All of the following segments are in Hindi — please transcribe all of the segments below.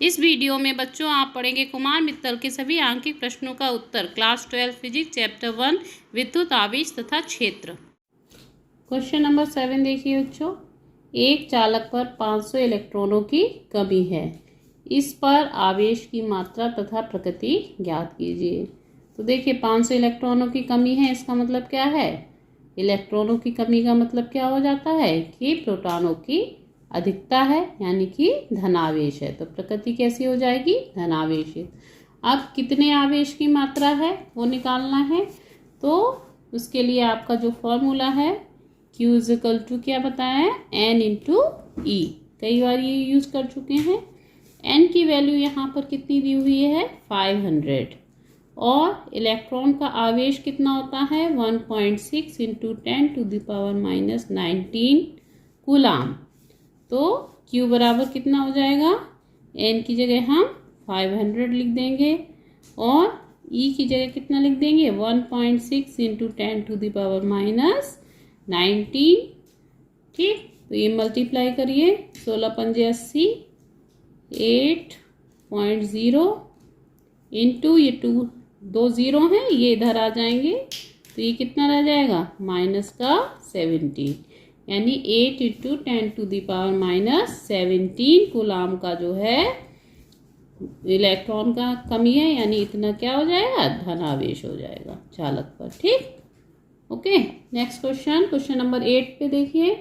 इस वीडियो में बच्चों आप पढ़ेंगे कुमार मित्तल के सभी आंकिक प्रश्नों का उत्तर। क्लास 12 फिजिक्स चैप्टर 1 विद्युत आवेश तथा क्षेत्र। क्वेश्चन नंबर 7 देखिए बच्चों। एक चालक पर 500 इलेक्ट्रॉनों की कमी है। इस पर आवेश की मात्रा तथा प्रकृति ज्ञात कीजिए। तो देखिए 500 इलेक्ट्रॉनों की कमी है, इसका मतलब क्या है? इलेक्ट्रॉनों की कमी का मतलब क्या हो जाता है कि प्रोटॉनों की अधिकता है, यानी कि धनावेश है। तो प्रकृति कैसी हो जाएगी? धनावेशित। अब कितने आवेश की मात्रा है वो निकालना है। तो उसके लिए आपका जो फॉर्मूला है Q इजिकल टू क्या बताया है? N इंटू ई। कई बार ये यूज कर चुके हैं। N की वैल्यू यहाँ पर कितनी दी हुई है? 500। और इलेक्ट्रॉन का आवेश कितना होता है? 1.6 इंटू 10⁻⁻19 कूलाम। तो Q बराबर कितना हो जाएगा? N की जगह हम 500 लिख देंगे और E की जगह कितना लिख देंगे? 1.6 इंटू 10⁻⁻19। ठीक, तो ये मल्टीप्लाई करिए। 16 पंजे 80, 8.0 इंटू ये 2 0 हैं, ये इधर आ जाएंगे तो ये कितना रह जाएगा? माइनस का 17, यानी 8 इंटू 10⁻⁻17 कूलाम का जो है इलेक्ट्रॉन का कमी है, यानी इतना क्या हो जाएगा? धनावेश हो जाएगा चालक पर। ठीक, okay. Next question, question number 8 पे देखिए।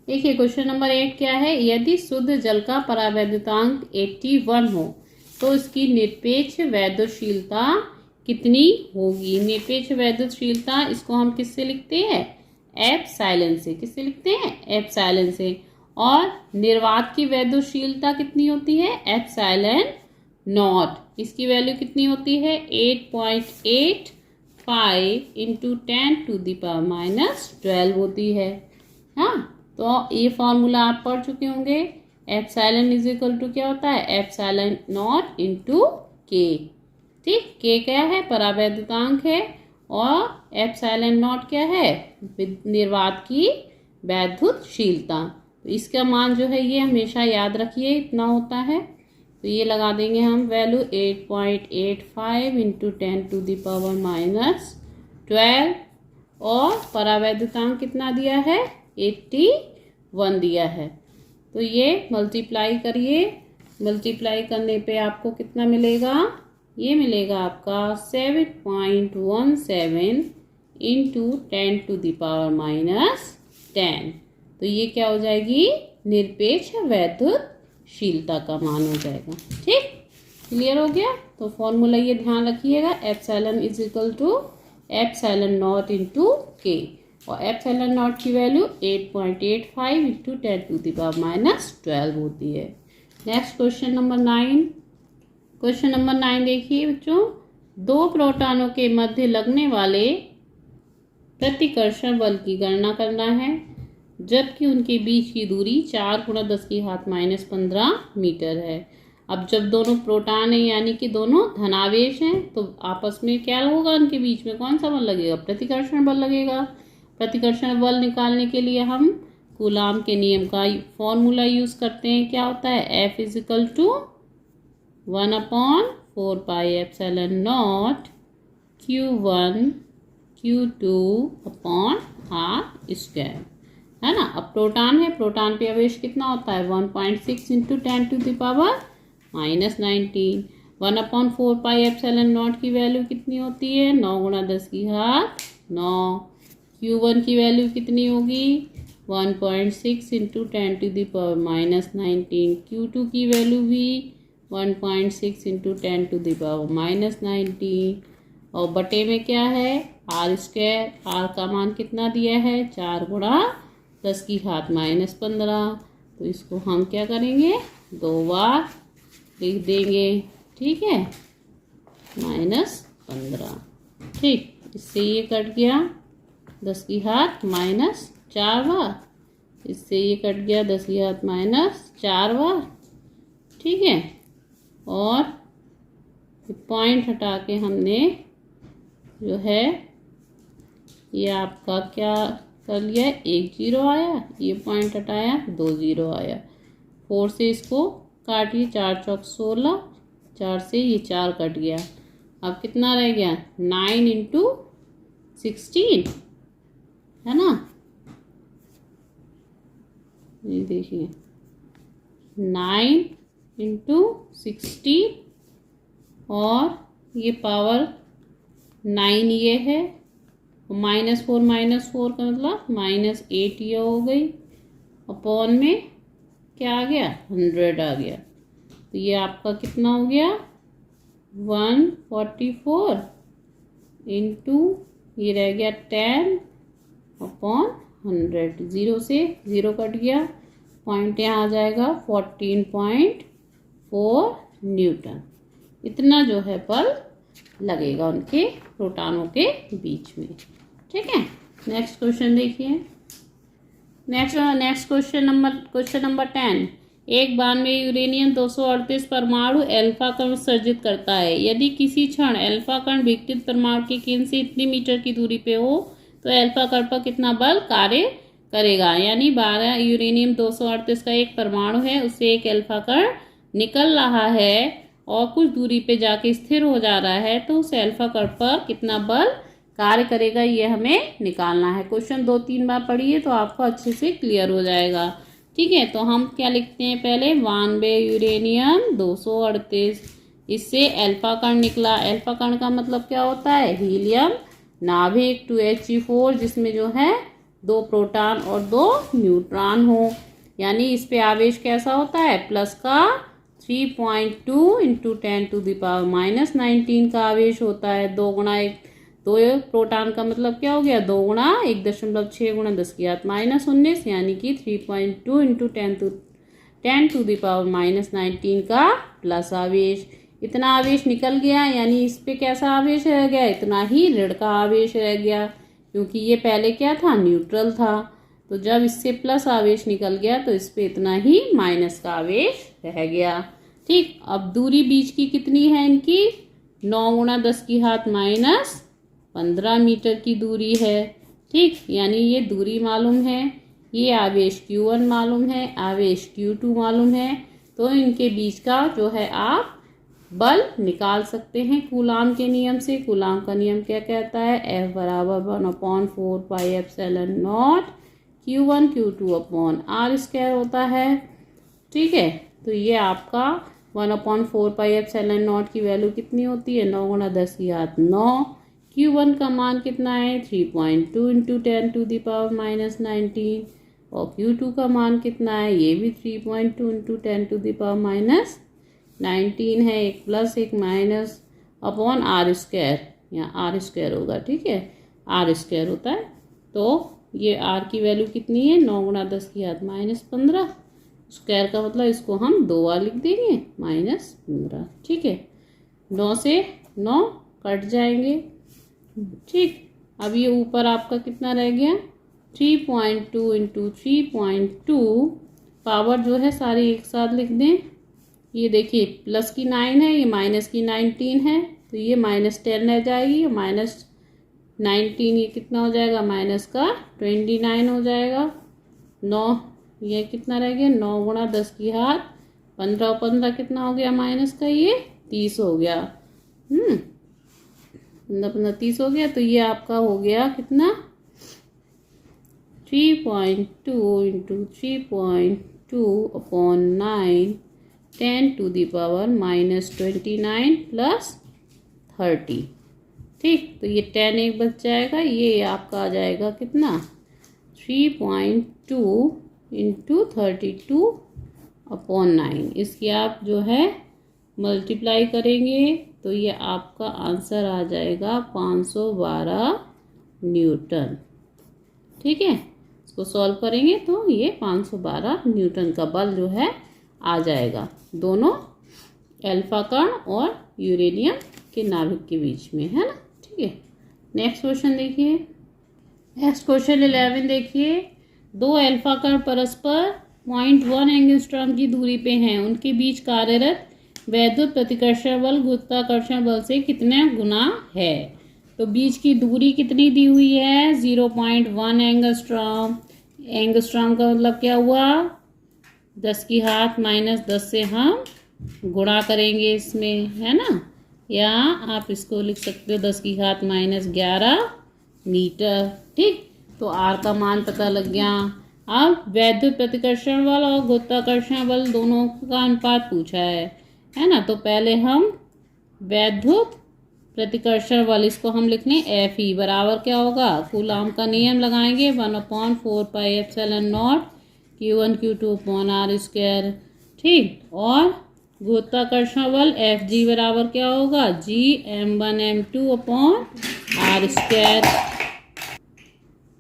क्वेश्चन नंबर 8 क्या है? यदि शुद्ध जल का परावैद्युतांक 81 हो तो इसकी निरपेक्ष वैद्युतशीलता कितनी होगी? निरपेक्ष वैद्युतशीलता इसको हम किससे लिखते हैं? एप्सिलॉन से। किससे लिखते हैं? एप्सिलॉन से। और निर्वात की वैद्युतशीलता कितनी होती है? Epsilon not. इसकी वैल्यू कितनी होती है? 8.85 इंटू 10⁻⁻12 होती है। हाँ, तो ये फॉर्मूला आप पढ़ चुके होंगे। एप्सिलॉन इज इक्वल टू क्या होता है? एप्सिलॉन नॉट इंटू के। ठीक, के क्या है? परावैद्युतांक है और एप्सिलॉन नॉट क्या है? निर्वात की वैद्युतशीलता। तो इसका मान जो है ये हमेशा याद रखिए, इतना होता है। तो ये लगा देंगे हम वैल्यू 8.85 इंटू 10⁻⁻12 और परावैद्युतांक कितना दिया है? 81 दिया है। तो ये मल्टीप्लाई करिए। मल्टीप्लाई करने पे आपको कितना मिलेगा? ये मिलेगा आपका 7.17 इंटू 10⁻⁻10। तो ये क्या हो जाएगी? निरपेक्ष वैद्युतशीलता का मान हो जाएगा। ठीक, क्लियर हो गया? तो फॉर्मूला ये ध्यान रखिएगा, epsilon is equal to epsilon naught into K. और एप्सिलॉन नॉट की वैल्यू 8.85 इंटू 10⁻⁻12 होती है। Next question number 9। Question number 9 देखिए बच्चों। दो प्रोटॉनों के मध्य लगने वाले प्रतिकर्षण बल की गणना करना है, जबकि उनके बीच की दूरी 4 × 10⁻15 मीटर है। अब जब दोनों प्रोटॉन हैं, यानी कि दोनों धनावेश हैं, तो आपस में क्या होगा? उनके बीच में कौन सा बल लगेगा? प्रतिकर्षण बल लगेगा। प्रतिकर्षण बल निकालने के लिए हम कूलाम के नियम का फॉर्मूला यूज करते हैं। क्या होता है? F is equal to 1/4πε0 Q1 Q2/r², है ना। अब प्रोटॉन है, प्रोटॉन पे आवेश कितना होता है? 1.6 इंटू 10⁻⁻19। 1/4πε0 की वैल्यू कितनी होती है? 9 × 10⁻9। Q1 की वैल्यू कितनी होगी? 1.6 इंटू 10⁻⁻19। Q2 की वैल्यू भी 1.6 इंटू 10⁻⁻19। और बटे में क्या है? r²। r का मान कितना दिया है? 4 × 10⁻⁻15। तो इसको हम क्या करेंगे? 2 बार लिख देंगे। ठीक है, -15। ठीक, इससे ये कट गया 10⁻⁻4 बार। इससे ये कट गया 10⁻⁻4 बार। ठीक है, और पॉइंट हटा के हमने जो है ये आपका क्या कर लिया? 1 0 आया, ये पॉइंट हटाया 2 0 आया। 4 से इसको काटिए, 4 चौक 16, 4 से ये 4 कट गया। अब कितना रह गया, 9 इंटू 16, है ना। ये देखिए 9 इंटू 16 और ये पावर 9 ये है, -4 का मतलब -8 ये हो गई। अपॉन में क्या आ गया, 100 आ गया। तो ये आपका कितना हो गया, 144 इंटू ये रह गया 10/100। 0 से 0 कट गया, पॉइंट यहाँ आ जाएगा 14.4 न्यूटन। इतना जो है बल लगेगा उनके प्रोटॉनों के बीच में। ठीक है, नेक्स्ट क्वेश्चन देखिए। Next question number 10। एक बार में यूरेनियम 238 परमाणु अल्फा कण उत्सर्जित करता है। यदि किसी क्षण अल्फा कण विकटित परमाणु के केंद्र से इतनी मीटर की दूरी पे हो तो अल्फा कण पर कितना बल कार्य करेगा। यानी 12 यूरेनियम 238 का एक परमाणु है, उससे एक अल्फा कण निकल रहा है और कुछ दूरी पे जाके स्थिर हो जा रहा है, तो उस अल्फा कण पर कितना बल कार्य करेगा, ये हमें निकालना है। क्वेश्चन 2-3 बार पढ़िए तो आपको अच्छे से क्लियर हो जाएगा। ठीक है, तो हम क्या लिखते हैं, पहले 92 यूरेनियम 238, इससे अल्फा कण निकला। अल्फा कण का मतलब क्या होता है, हीलियम नाभिक 2He4 जिसमें जो है 2 प्रोटॉन और 2 न्यूट्रॉन हो। यानी इस पे आवेश कैसा होता है, प्लस का 3.2 इंटू 10⁻⁻19 का आवेश होता है। 2 गुणा 1, 2 प्रोटॉन का मतलब क्या हो गया, 2 गुणा 1.6 गुणा 10⁻−19 यानी कि 3.2 इंटू 10⁻⁻19 का प्लस आवेश। इतना आवेश निकल गया, यानी इस पे कैसा आवेश रह गया, इतना ही ऋण का आवेश रह गया, क्योंकि ये पहले क्या था, न्यूट्रल था। तो जब इससे प्लस आवेश निकल गया तो इस पे इतना ही माइनस का आवेश रह गया। ठीक, अब दूरी बीच की कितनी है इनकी, 9 गुणा 10⁻−15 मीटर की दूरी है। ठीक, यानी ये दूरी मालूम है, ये आवेश Q1 मालूम है, आवेश Q2 मालूम है, तो इनके बीच का जो है आप बल निकाल सकते हैं कूलाम के नियम से। कूलाम का नियम क्या कहता है, F बराबर 1/4πε0 Q1 Q2/r² होता है। ठीक है, तो ये आपका 1/4πε0 की वैल्यू कितनी होती है, 9 गुणा 10⁻9। Q1 का मान कितना है, 3.2 इंटू 10⁻⁻19 और Q2 का मान कितना है, ये भी 3.2 इंटू 10⁻⁻19 है। एक प्लस एक माइनस अपॉन r², यहाँ r² होगा। ठीक है, r² होता है, तो ये r की वैल्यू कितनी है, 9 गुणा 10⁻15। स्क्वायर का मतलब इसको हम 2 बार लिख देंगे, -15। ठीक है, 9 से 9 कट जाएंगे। ठीक, अब ये ऊपर आपका कितना रह गया, 3.2 इंटू 3.2, पावर जो है सारी एक साथ लिख दें। ये देखिए प्लस की 9 है, ये माइनस की 19 है, तो ये -10 रह जाएगी, -19 ये कितना हो जाएगा, माइनस का 29 हो जाएगा। 9 ये कितना रह गया, 9 गुणा 10⁻15 15 कितना हो गया, माइनस का ये 30 हो गया। 15 30 हो गया, तो ये आपका हो गया कितना, 3.2 इंटू 3.2/9 10⁻⁻29 प्लस 30। ठीक, तो ये 10 एक बच जाएगा, ये आपका आ जाएगा कितना, 3.2 इंटू 32/9। इसकी आप जो है मल्टीप्लाई करेंगे तो ये आपका आंसर आ जाएगा 512 न्यूटन। ठीक है, इसको सॉल्व करेंगे तो ये 512 न्यूटन का बल जो है आ जाएगा, दोनों अल्फा कण और यूरेनियम के नाभिक के बीच में, है ना। ठीक है, नेक्स्ट क्वेश्चन देखिए। नेक्स्ट क्वेश्चन 11 देखिए। 2 अल्फा कण परस्पर 0.1 एंगस्ट्रॉम की दूरी पे हैं, उनके बीच कार्यरत वैद्युत प्रतिकर्षण बल गुरुत्वाकर्षण बल से कितने गुना है। तो बीच की दूरी कितनी दी हुई है, 0.1 एंगस्ट्रॉम। एंगस्ट्रॉम का मतलब क्या हुआ, 10 की घात माइनस 10 से हम गुणा करेंगे इसमें, है ना। या आप इसको लिख सकते हो 10 की घात माइनस 11 मीटर। ठीक, तो आर का मान पता लग गया। अब वैद्युत प्रतिकर्षण बल और गुरुत्वाकर्षण बल दोनों का अनुपात पूछा है ना। तो पहले हम वैद्युत प्रतिकर्षण बल इसको हम लिख लें एफ ई बराबर क्या होगा, कूलाम का नियम लगाएंगे 1/4 pi epsilon naught Q1 Q2 upon are square. ठीक, और गुरुत्वाकर्षण बल एफ जी बराबर क्या होगा, G m1 m2 upon are square.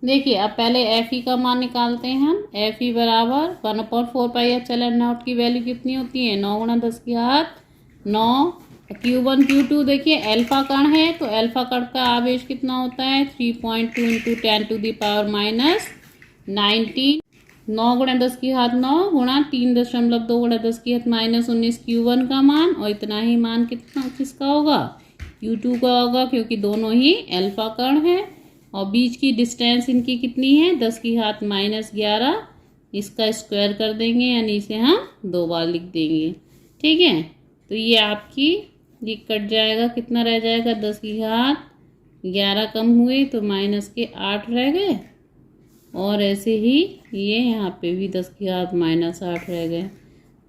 देखिए अब पहले एफ ई का मान निकालते हैं हम। एफ ई बराबर 1/4 पाई एप्सिलॉन नॉट की वैल्यू कितनी होती है, 9 गुणा 10 की घात 9। Q1 Q2 देखिए अल्फा कण है, तो अल्फा कण का आवेश कितना होता है 3.2 इंटू 10⁻⁹। 9 गुणा 10 की घात 9 गुणा 3.2 गुणा 10 की घात -19 Q1 का मान, और इतना ही मान कितना किसका होगा, Q2 का होगा, क्योंकि दोनों ही अल्फा कण है। और बीच की डिस्टेंस इनकी कितनी है 10 की घात -11। इसका स्क्वायर कर देंगे, यानी इसे हम 2 बार लिख देंगे। ठीक है, तो ये आपकी ये कट जाएगा, कितना रह जाएगा 10 की घात 11 कम हुए तो -8 रह गए, और ऐसे ही ये यहाँ पे भी 10 की घात -8 रह गए।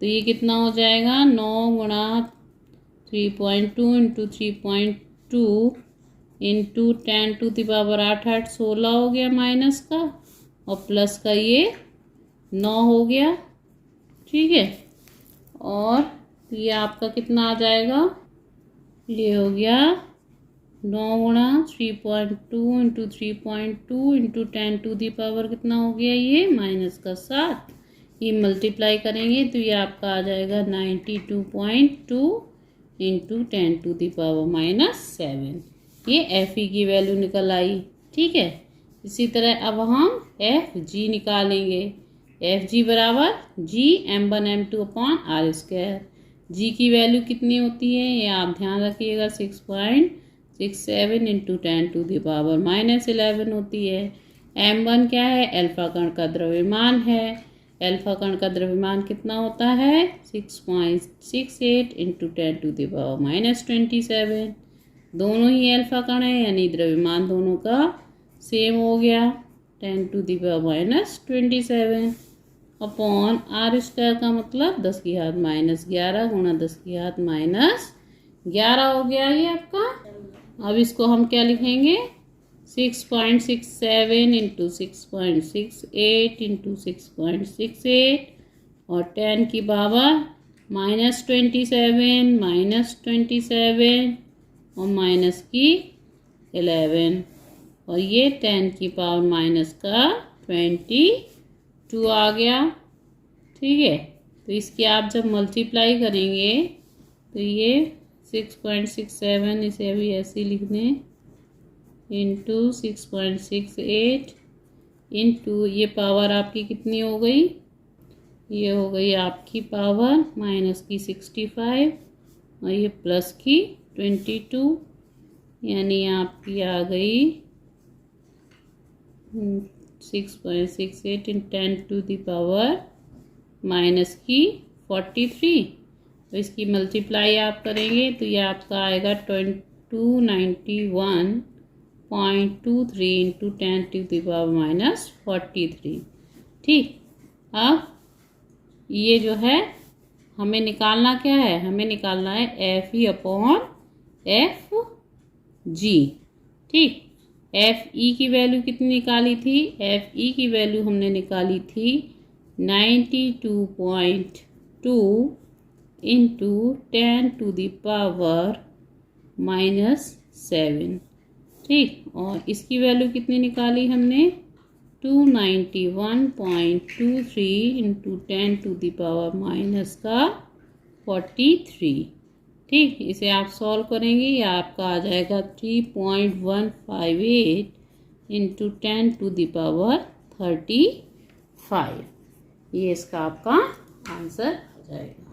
तो ये कितना हो जाएगा 9 गुणा 3.2 इंटू 3.2 इंटू 10⁸ 8 16 हो गया माइनस का, और प्लस का ये 9 हो गया। ठीक है, और ये आपका कितना आ जाएगा, ये हो गया 9 गुणा 3.2 इंटू 3.2 इंटू 10⁻, कितना हो गया ये -7। ये मल्टीप्लाई करेंगे तो ये आपका आ जाएगा 92.2 इंटू 10⁻⁷। ये एफ ई की वैल्यू निकल आई। ठीक है, इसी तरह अब हम एफ जी निकालेंगे। एफ जी बराबर G m1 m2 upon are square. G की वैल्यू कितनी होती है ये आप ध्यान रखिएगा, 6.67 इंटू 10⁻⁻11 होती है। m1 क्या है, अल्फा कण का द्रव्यमान है। अल्फा कण का द्रव्यमान कितना होता है 6.68 इंटू 10⁻27। दोनों ही अल्फा कण है, यानी द्रव्यमान दोनों का सेम हो गया 10⁻27 अपॉन आर स्क्वायर का मतलब 10 की घात -11 गुणा 10 की घात -11 हो गया ये आपका। अब इसको हम क्या लिखेंगे 6.67 इंटू 6.68 इंटू 6.68 और 10 की पावर -27 और माइनस की 11, और ये 10 की पावर माइनस का 22 आ गया। ठीक है, तो इसकी आप जब मल्टीप्लाई करेंगे तो ये 6.67 इसे अभी ऐसे लिख दें इंटू 6.68 इंटू ये पावर आपकी कितनी हो गई, ये हो गई आपकी पावर माइनस की 65 और ये प्लस की 22, यानी आपकी आ गई 6.68 इन 10⁻⁻43। तो इसकी मल्टीप्लाई आप करेंगे तो ये आपका आएगा 291.23 इंटू 10⁻⁻43। ठीक, अब ये जो है हमें निकालना क्या है, हमें निकालना है F E upon F G. ठीक, एफ ई की वैल्यू कितनी निकाली थी, एफ ई की वैल्यू हमने निकाली थी 92.2 इंटू 10⁻⁻7। ठीक, और इसकी वैल्यू कितनी निकाली हमने 291.23 इंटू 10⁻⁻43। ठीक, इसे आप सॉल्व करेंगे या आपका आ जाएगा 3.158 इंटू 10⁻35। ये इसका आपका आंसर आ जाएगा।